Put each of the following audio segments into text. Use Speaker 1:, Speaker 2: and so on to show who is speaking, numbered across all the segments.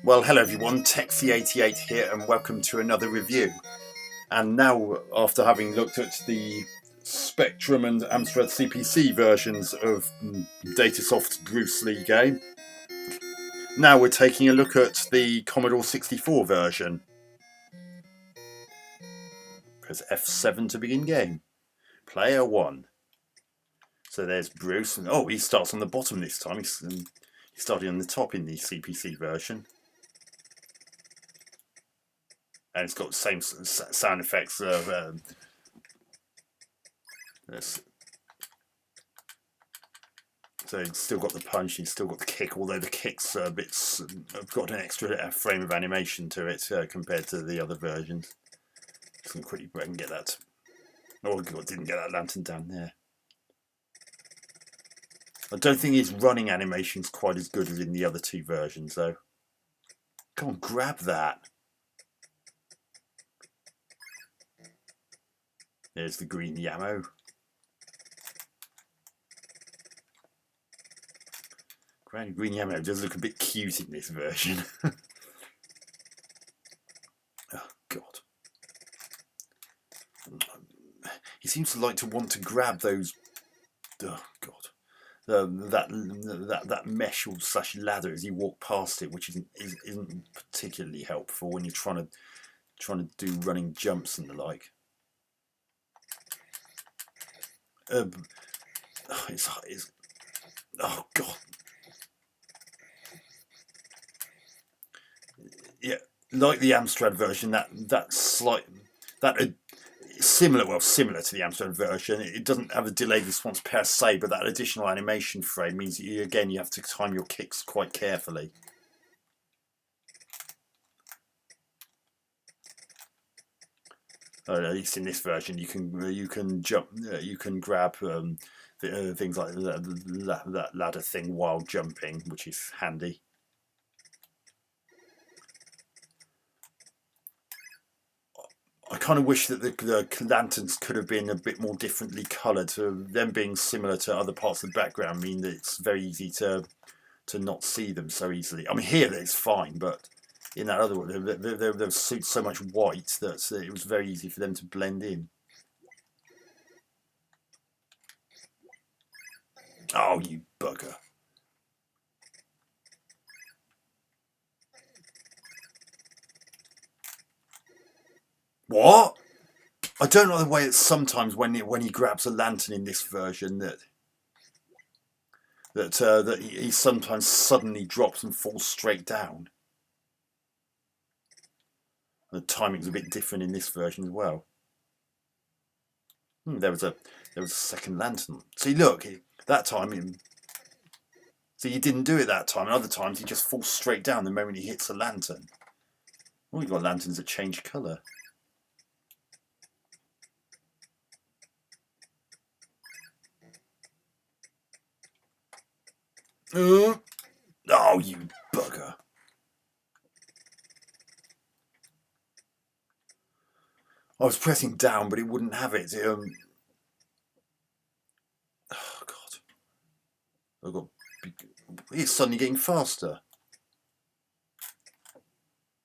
Speaker 1: Well, hello everyone, TechC88 here, and welcome to another review. And now, after having looked at the Spectrum and Amstrad CPC versions of Datasoft's Bruce Lee game, now we're taking a look at the Commodore 64 version. Press F7 to begin game. Player 1. So there's Bruce, and he starts on the bottom this time. He's starting on the top in the CPC version. And it's got the same sound effects of so it's still got the punch, it's still got the kick, although the kicks have got an extra frame of animation to it compared to the other versions. Just going to quickly break and get that. Oh god, didn't get that lantern down there. I don't think its running animation's quite as good as in the other two versions though. Come on, grab that. There's the green Yammo. Green Yammo does look a bit cute in this version. Oh god. He seems to like to want to grab those. Oh god. That mesh or slash ladder as you walk past it, which isn't particularly helpful when you're trying to do running jumps and the like. Oh god. Yeah, like the Amstrad version, similar to the Amstrad version. It doesn't have a delayed response per se, but that additional animation frame means that you have to time your kicks quite carefully. At least in this version, you can jump, you can grab things like that ladder thing while jumping, which is handy. I kind of wish that the lanterns could have been a bit more differently coloured. Them being similar to other parts of the background mean that it's very easy to not see them so easily. I mean, here it's fine, but in that other one, they're so much white that it was very easy for them to blend in. Oh, you bugger. What? I don't know the way that sometimes when he grabs a lantern in this version that he sometimes suddenly drops and falls straight down. The timing's a bit different in this version as well. There was a second lantern. See, look, that time. See, he didn't do it that time. And other times he just falls straight down the moment he hits a lantern. Oh, we've got lanterns that change colour. Oh, you bugger. I was pressing down, but it wouldn't have it. Oh, God. It's suddenly getting faster.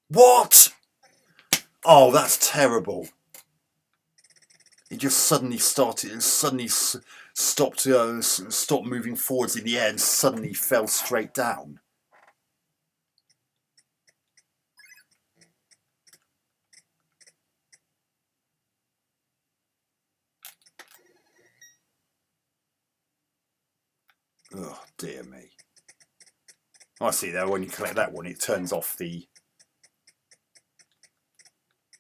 Speaker 1: What? Oh, that's terrible. It just suddenly stopped moving forwards in the air and suddenly fell straight down. Oh, dear me. I see there, when you collect that one, it turns off the...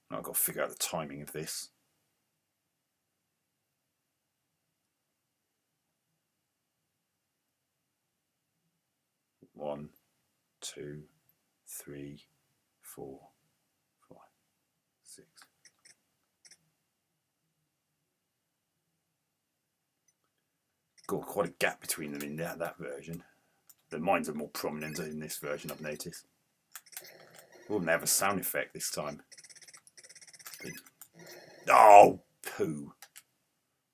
Speaker 1: I've got to figure out the timing of this. One, 2, 3, 4, 5, 6. Got quite a gap between them in that version. The mines are more prominent in this version, I've noticed. Oh, and they have a sound effect this time. Oh, poo.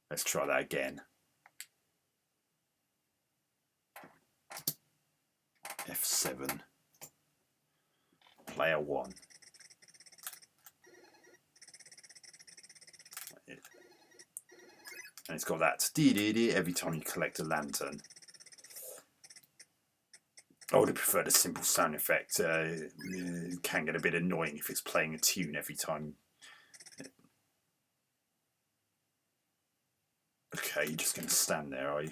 Speaker 1: Let's try that again. F7. Player 1. And it's got that dee-dee-dee every time you collect a lantern. I would have preferred a simple sound effect. It can get a bit annoying if it's playing a tune every time. Okay, you're just going to stand there, are you?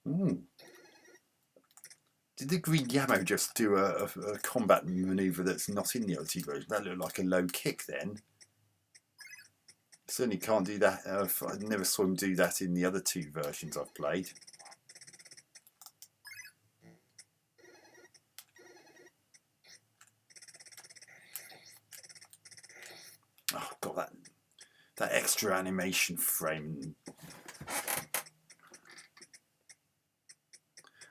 Speaker 1: Ooh. Did the green Yamo just do a combat manoeuvre that's not in the OT version? That looked like a low kick then. Certainly can't do that. I never saw him do that in the other 2 versions I've played. Oh, got that extra animation frame.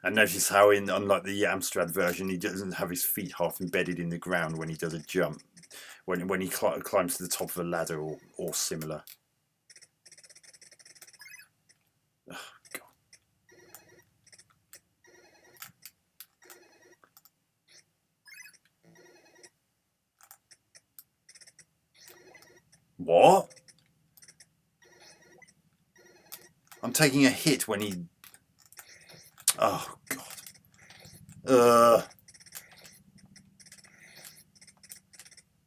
Speaker 1: And notice how, unlike the Amstrad version, he doesn't have his feet half embedded in the ground when he does a jump. When he climbs to the top of a ladder or similar. Oh, God. What? I'm taking a hit when he... Oh, God.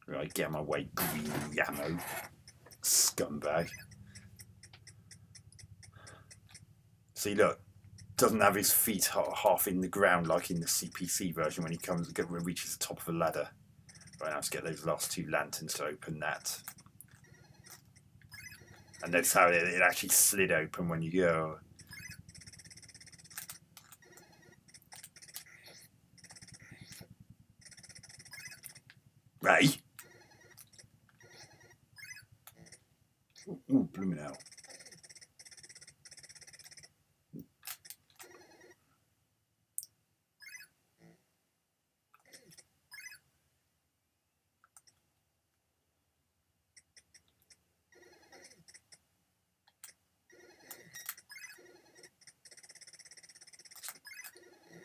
Speaker 1: Right, get my way, green Yamo. Scumbag. See, look. Doesn't have his feet half in the ground like in the CPC version when he reaches the top of a ladder. Right, now let's get those last 2 lanterns to open that. And notice how it actually slid open when you go. Ray? Ooh, blooming hell.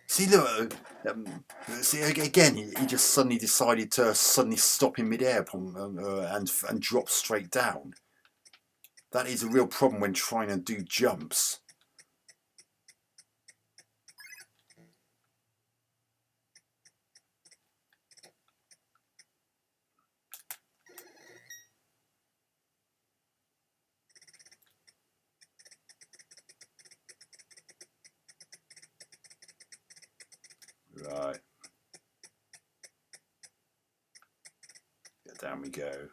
Speaker 1: See, look. See, again, he just suddenly decided to stop in midair and drop straight down. That is a real problem when trying to do jumps. Right. Down we go.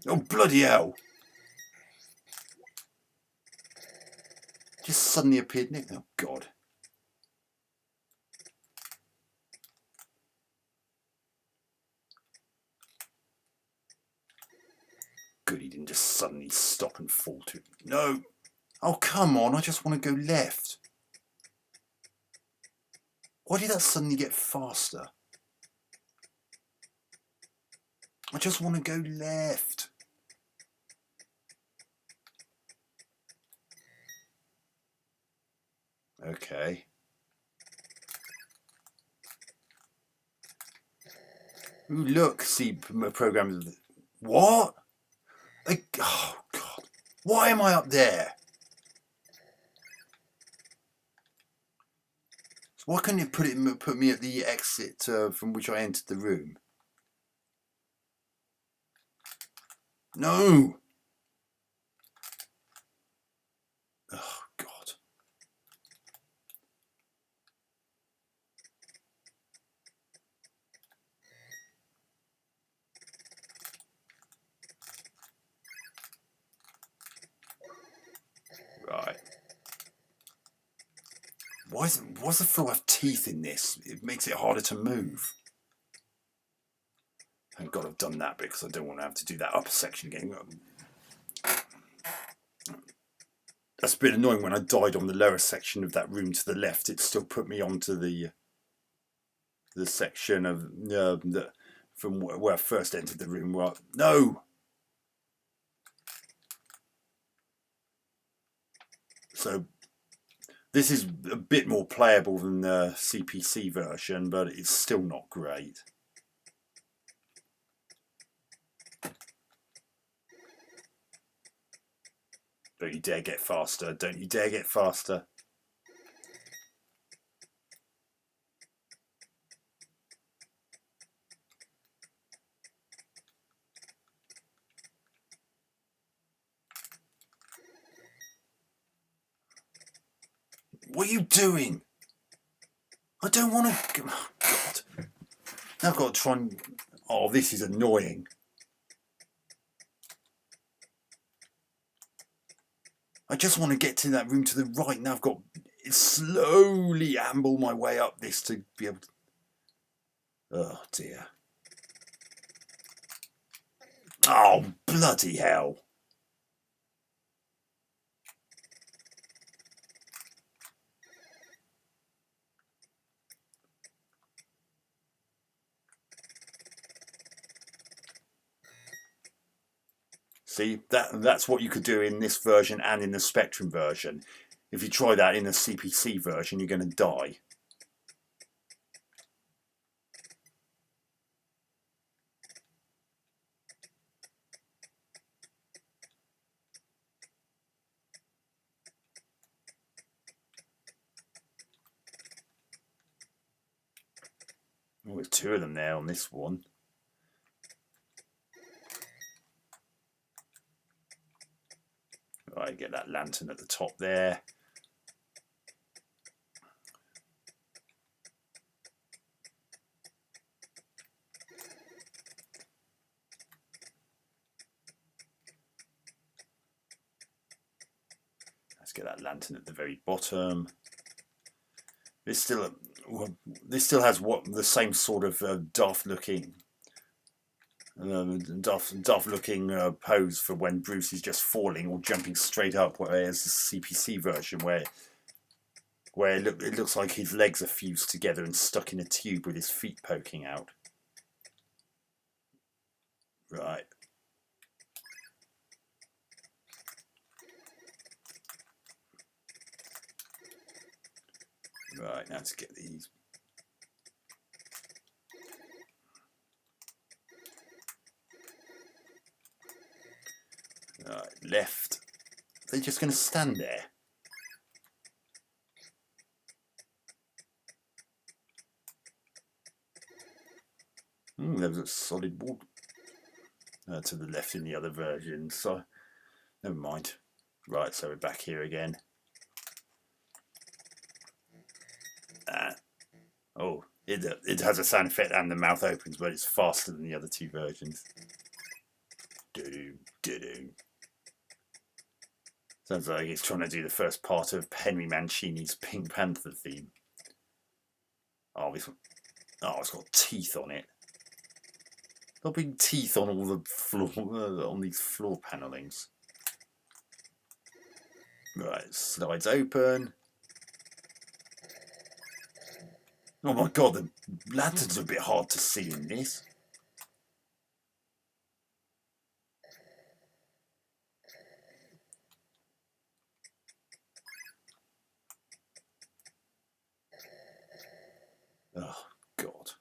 Speaker 1: Oh, bloody hell! Just suddenly appeared Nick. Oh, God. Good, he didn't just suddenly stop and fall to... No! Oh, come on, I just want to go left. Why did that suddenly get faster? I just want to go left. Okay. Ooh, look, see programs. What? Oh, God. Why am I up there? So why couldn't it put me at the exit from which I entered the room? No! Oh, God. Right. Why does the floor have teeth in this? It makes it harder to move. Thank God I've done that because I don't want to have to do that upper section again. That's a bit annoying. When I died on the lower section of that room to the left, it still put me onto the section of from where I first entered the room. Right? No. So this is a bit more playable than the CPC version, but it's still not great. Don't you dare get faster. Don't you dare get faster. What are you doing? I don't want to... Oh, God. Now I've got to try and... Oh, this is annoying. I just want to get to that room to the right. Now I've got to slowly amble my way up this to be able to... Oh, dear. Oh, bloody hell. See, that's what you could do in this version and in the Spectrum version. If you try that in the CPC version, you're going to die. Oh, there's two of them there on this one. Right, get that lantern at the top there. Let's get that lantern at the very bottom. This still has the same sort of daft looking pose for when Bruce is just falling or jumping straight up, whereas the CPC version where it looks like his legs are fused together and stuck in a tube with his feet poking out. Right. Right, now to get these. Right, left. They're just going to stand there. There was a solid board to the left in the other version, so never mind. Right, so we're back here again. Oh, it has a sound effect and the mouth opens, but it's faster than the other two versions. Do do do. Sounds like it's trying to do the first part of Henry Mancini's Pink Panther theme. Oh, this one. Oh, it's got teeth on it. Got big teeth on all the floor, on these floor panellings. Right, slides open. Oh my god, the lantern's a bit hard to see in this. Oh god.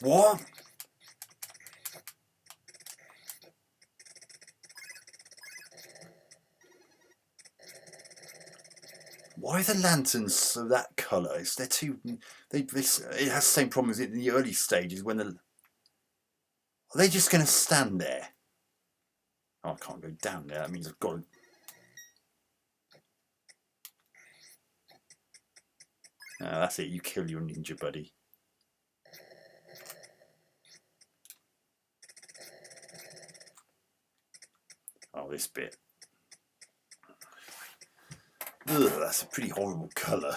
Speaker 1: What? Why are the lanterns that colour? They're too. It has the same problem as in the early stages when are they just going to stand there? Oh, I can't go down there. That means I've got to. Oh, that's it. You kill your ninja buddy. Oh, this bit. Ugh, that's a pretty horrible colour.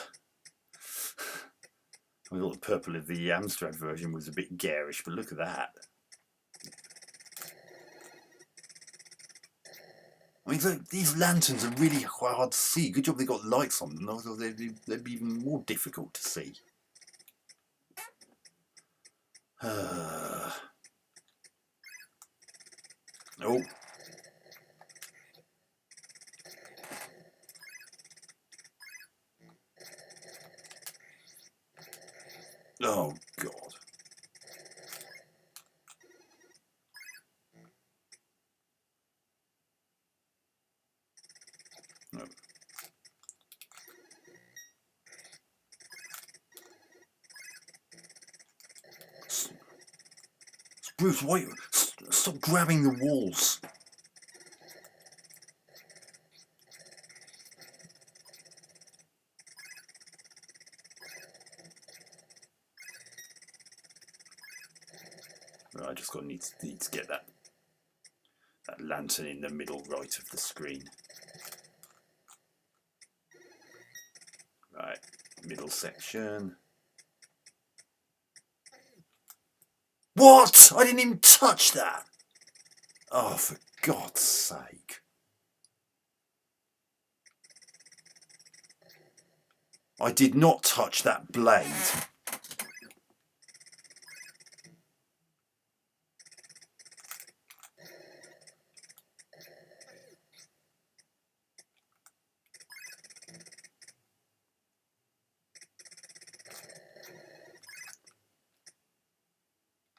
Speaker 1: I thought the purple of the Amstrad version was a bit garish, but look at that. I mean, so these lanterns are really quite hard to see. Good job they got lights on them. I thought they'd be even more difficult to see. Oh. Oh, God. No. Bruce, wait. Stop grabbing the walls. I just need to get that lantern in the middle right of the screen. Right, middle section. What? I didn't even touch that. Oh, for God's sake. I did not touch that blade.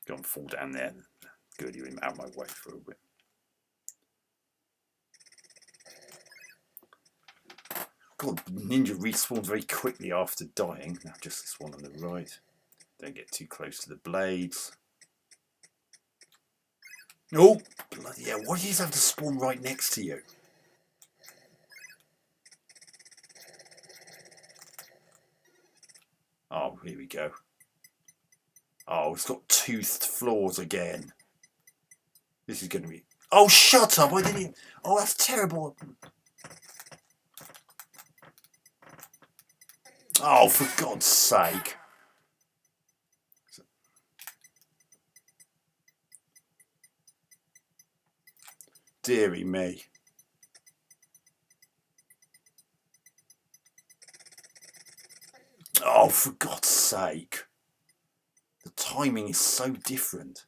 Speaker 1: Go and fall down there. Good, you're out of my way for a bit. God, Ninja respawns very quickly after dying. Now just this one on the right. Don't get too close to the blades. Oh, bloody hell. Why do you have to spawn right next to you? Oh, here we go. Oh, it's got toothed floors again. This is going to be... Oh, shut up! I didn't... Oh, that's terrible. Oh, for God's sake. Deary me. Oh, for God's sake. The timing is so different.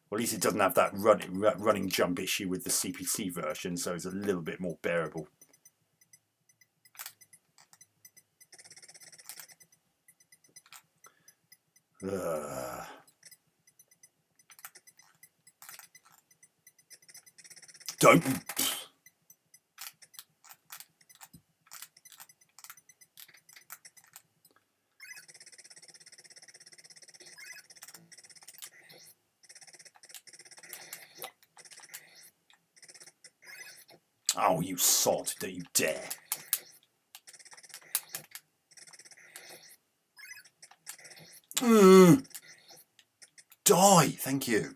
Speaker 1: Well, at least it doesn't have that running jump issue with the CPC version, so it's a little bit more bearable. Don't... Oh, you sod, don't you dare. Die, thank you.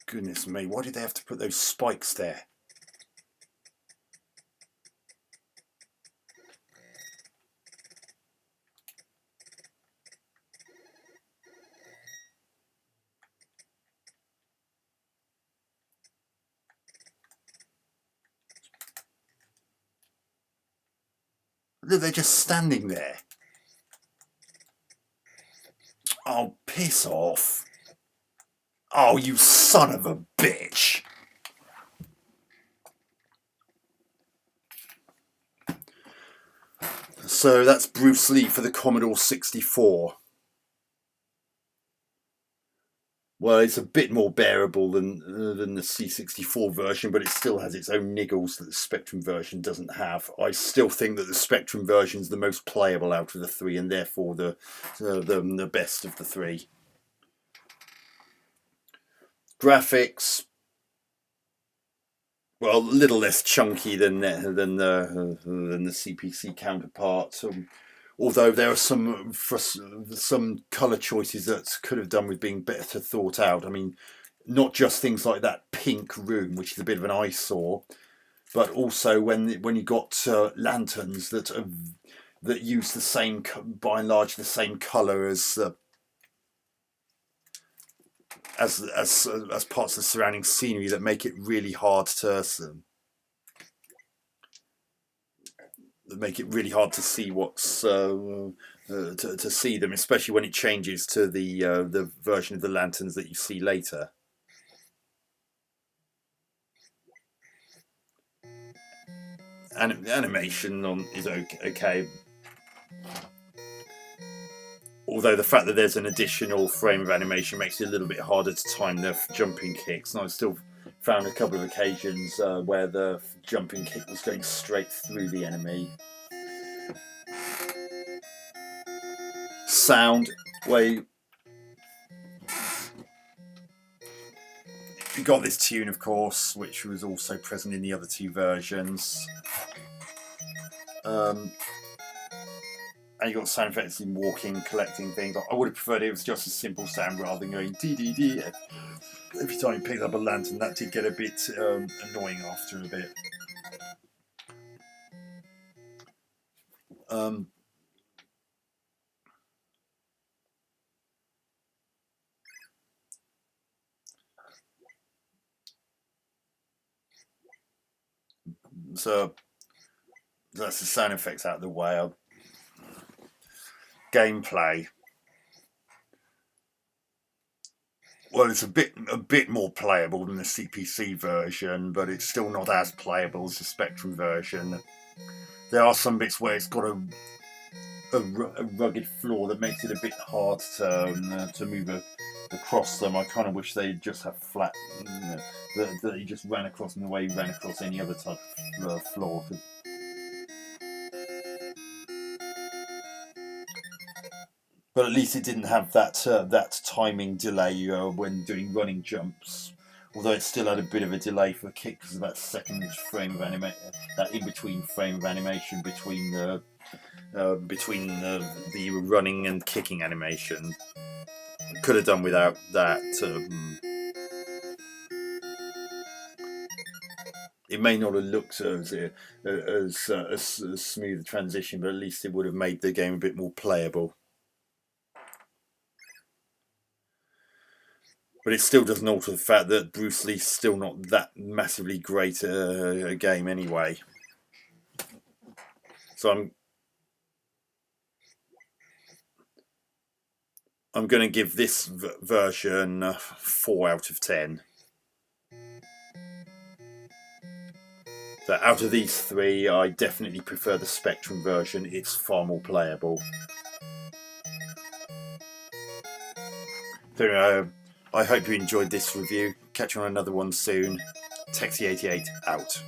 Speaker 1: Goodness me, why did they have to put those spikes there? Look, they're just standing there. Oh, piss off. Oh, you son of a bitch. So that's Bruce Lee for the Commodore 64. Well, it's a bit more bearable than the C64 version, but it still has its own niggles that the Spectrum version doesn't have. I still think that the Spectrum version is the most playable out of the three, and therefore the best of the three. Graphics, well, a little less chunky than the CPC counterpart. Although there are some colour choices that could have done with being better thought out. I mean, not just things like that pink room, which is a bit of an eyesore, but also when you got lanterns that use the same, by and large, the same colour as parts of the surrounding scenery, that make it really hard to see what's to see them, especially when it changes to the version of the lanterns that you see later. Animation is okay. Although the fact that there's an additional frame of animation makes it a little bit harder to time the jumping kicks, and I've still found a couple of occasions where the jumping kick was going straight through the enemy. Sound, where you got this tune, of course, which was also present in the other two versions. And you got sound effects in walking, collecting things. I would have preferred it was just a simple sound rather than going dee dee dee every time you picked up a lantern. That did get a bit annoying after a bit. So that's the sound effects out of the way. Gameplay. Well, it's a bit more playable than the CPC version, but it's still not as playable as the Spectrum version. There are some bits where it's got a rugged floor that makes it a bit hard to move across them. I kind of wish they'd just have flat, that you just ran across in the way you ran across any other type of floor. But at least it didn't have that timing delay when doing running jumps. Although it still had a bit of a delay for the kick because of that second frame of animation, that in-between frame of animation between the running and kicking animation. Could have done without that. It may not have looked as smooth a transition, but at least it would have made the game a bit more playable. But it still doesn't alter the fact that Bruce Lee's still not that massively great a game anyway. So I'm going to give this version 4 out of 10. So out of these three, I definitely prefer the Spectrum version. It's far more playable. So I hope you enjoyed this review. Catch you on another one soon. Texie88 out.